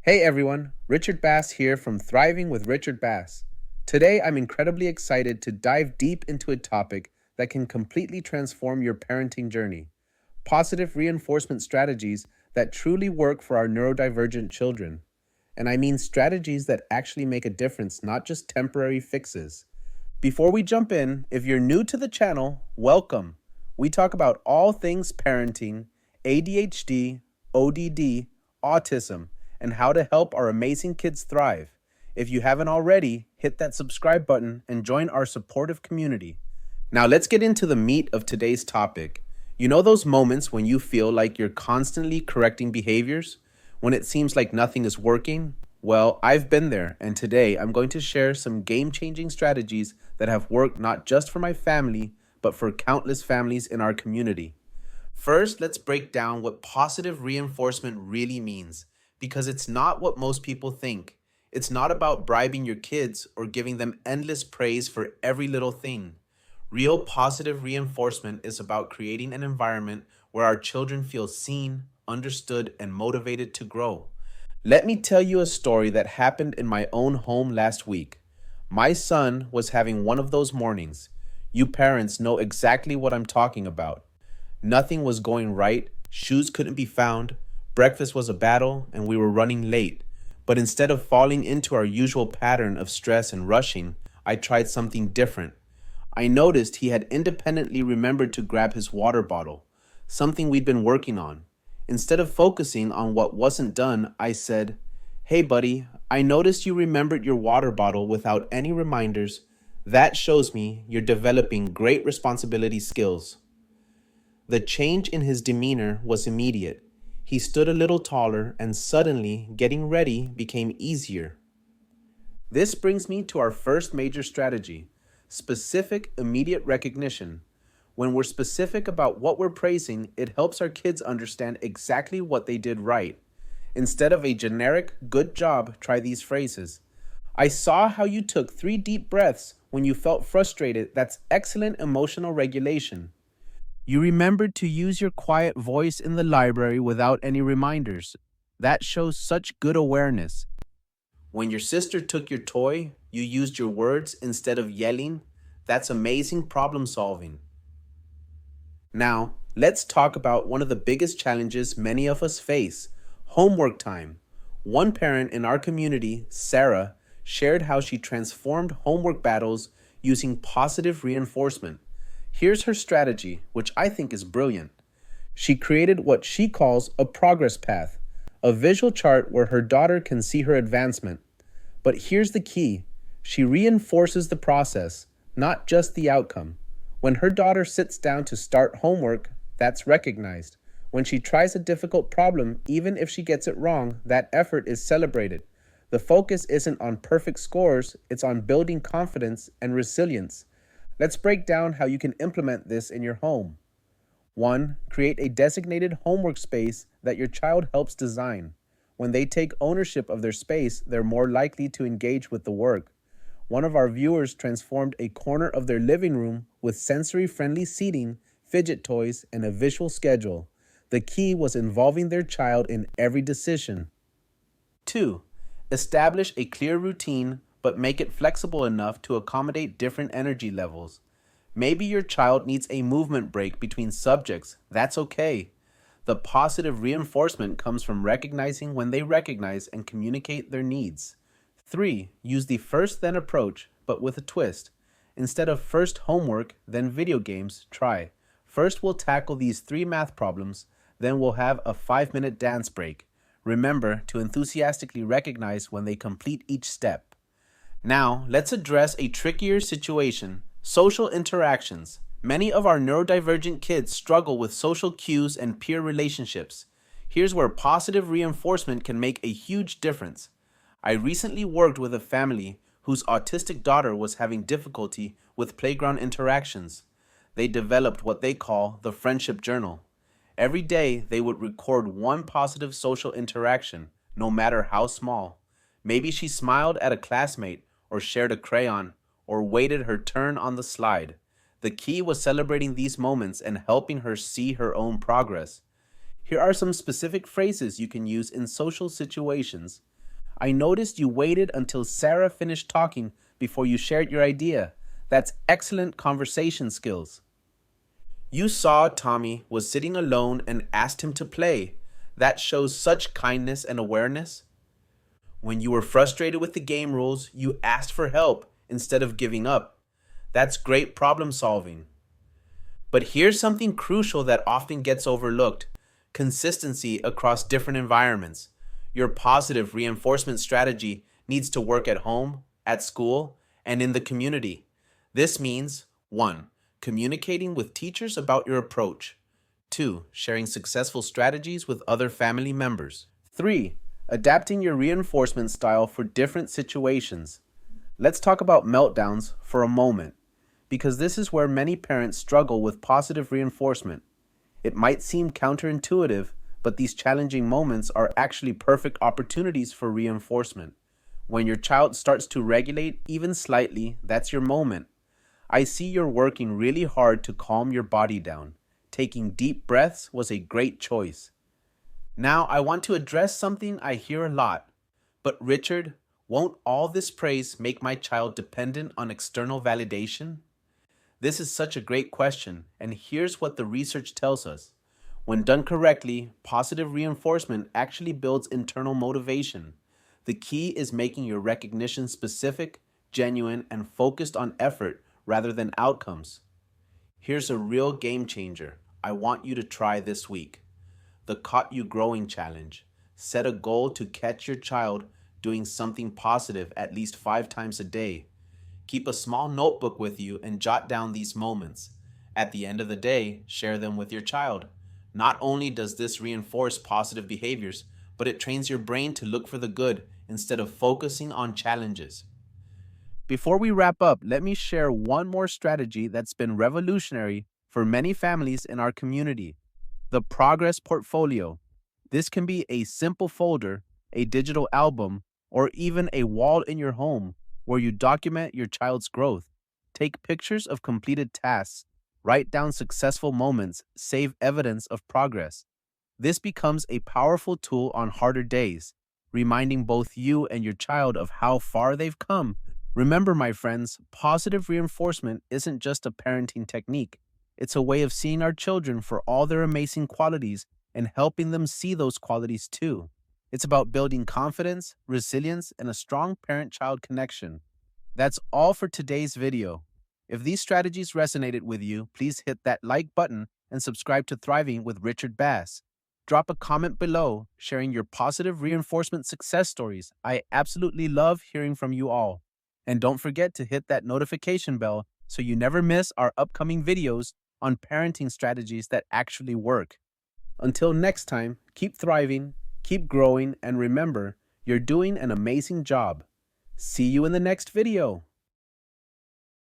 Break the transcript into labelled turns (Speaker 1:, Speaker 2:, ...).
Speaker 1: Hey everyone, Richard Bass here from Thriving with Richard Bass. Today I'm incredibly excited to dive deep into a topic that can completely transform your parenting journey: positive reinforcement strategies that truly work for our neurodivergent children. And I mean strategies that actually make a difference, not just temporary fixes. Before we jump in, if you're new to the channel, welcome. We talk about all things parenting, ADHD, ODD, autism, and how to help our amazing kids thrive. If you haven't already, hit that subscribe button and join our supportive community. Now let's get into the meat of today's topic. You know those moments when you feel like you're constantly correcting behaviors? When it seems like nothing is working? Well, I've been there, and today I'm going to share some game-changing strategies that have worked not just for my family, but for countless families in our community. First, let's break down what positive reinforcement really means, because it's not what most people think. It's not about bribing your kids or giving them endless praise for every little thing. Real positive reinforcement is about creating an environment where our children feel seen, understood, and motivated to grow. Let me tell you a story that happened in my own home last week. My son was having one of those mornings. You parents know exactly what I'm talking about. Nothing was going right, shoes couldn't be found, breakfast was a battle, and we were running late. But instead of falling into our usual pattern of stress and rushing, I tried something different. I noticed he had independently remembered to grab his water bottle, something we'd been working on. Instead of focusing on what wasn't done, I said, "Hey buddy, I noticed you remembered your water bottle without any reminders. That shows me you're developing great responsibility skills." The change in his demeanor was immediate. He stood a little taller, and suddenly getting ready became easier. This brings me to our first major strategy: specific, immediate recognition. When we're specific about what we're praising, it helps our kids understand exactly what they did right. Instead of a generic, "good job," try these phrases. "I saw how you took 3 deep breaths when you felt frustrated. That's excellent emotional regulation." "You remembered to use your quiet voice in the library without any reminders. That shows such good awareness." "When your sister took your toy, you used your words instead of yelling. That's amazing problem solving." Now, let's talk about one of the biggest challenges many of us face: homework time. One parent in our community, Sarah, shared how she transformed homework battles using positive reinforcement. Here's her strategy, which I think is brilliant. She created what she calls a progress path, a visual chart where her daughter can see her advancement. But here's the key: she reinforces the process, not just the outcome. When her daughter sits down to start homework, that's recognized. When she tries a difficult problem, even if she gets it wrong, that effort is celebrated. The focus isn't on perfect scores, it's on building confidence and resilience. Let's break down how you can implement this in your home. 1. Create a designated homework space that your child helps design. When they take ownership of their space, they're more likely to engage with the work. One of our viewers transformed a corner of their living room with sensory-friendly seating, fidget toys, and a visual schedule. The key was involving their child in every decision. 2. Establish a clear routine, but make it flexible enough to accommodate different energy levels. Maybe your child needs a movement break between subjects. That's okay. The positive reinforcement comes from recognizing when they recognize and communicate their needs. 3. Use the first then approach, but with a twist. Instead of first homework, then video games, try: first we'll tackle these 3 math problems, then we'll have a 5-minute dance break. Remember to enthusiastically recognize when they complete each step. Now, let's address a trickier situation: social interactions. Many of our neurodivergent kids struggle with social cues and peer relationships. Here's where positive reinforcement can make a huge difference. I recently worked with a family whose autistic daughter was having difficulty with playground interactions. They developed what they call the friendship journal. Every day, they would record one positive social interaction, no matter how small. Maybe she smiled at a classmate, or shared a crayon, or waited her turn on the slide. The key was celebrating these moments and helping her see her own progress. Here are some specific phrases you can use in social situations. I noticed you waited until Sarah finished talking before you shared your idea. That's excellent conversation skills. You saw Tommy was sitting alone and asked him to play. That shows such kindness and awareness. When you were frustrated with the game rules, you asked for help instead of giving up. That's great problem solving. But here's something crucial that often gets overlooked: consistency across different environments. Your positive reinforcement strategy needs to work at home, at school, and in the community. This means 1. Communicating with teachers about your approach. 2. Sharing successful strategies with other family members. 3. Adapting your reinforcement style for different situations. Let's talk about meltdowns for a moment, because this is where many parents struggle with positive reinforcement. It might seem counterintuitive, but these challenging moments are actually perfect opportunities for reinforcement. When your child starts to regulate even slightly, that's your moment. I see you're working really hard to calm your body down. Taking deep breaths was a great choice. Now I want to address something I hear a lot. But Richard, won't all this praise make my child dependent on external validation? This is such a great question, and here's what the research tells us. When done correctly, positive reinforcement actually builds internal motivation. The key is making your recognition specific, genuine, and focused on effort rather than outcomes. Here's a real game changer I want you to try this week: the Caught You Growing Challenge. Set a goal to catch your child doing something positive at least 5 times a day. Keep a small notebook with you and jot down these moments. At the end of the day, share them with your child. Not only does this reinforce positive behaviors, but it trains your brain to look for the good instead of focusing on challenges. Before we wrap up, let me share one more strategy that's been revolutionary for many families in our community: the Progress Portfolio. This can be a simple folder, a digital album, or even a wall in your home where you document your child's growth. Take pictures of completed tasks, write down successful moments, save evidence of progress. This becomes a powerful tool on harder days, reminding both you and your child of how far they've come. Remember, my friends, positive reinforcement isn't just a parenting technique. It's a way of seeing our children for all their amazing qualities and helping them see those qualities too. It's about building confidence, resilience, and a strong parent-child connection. That's all for today's video. If these strategies resonated with you, please hit that like button and subscribe to Thriving with Richard Bass. Drop a comment below sharing your positive reinforcement success stories. I absolutely love hearing from you all. And don't forget to hit that notification bell so you never miss our upcoming videos on parenting strategies that actually work. Until next time, keep thriving, keep growing, and remember, you're doing an amazing job. See you in the next video.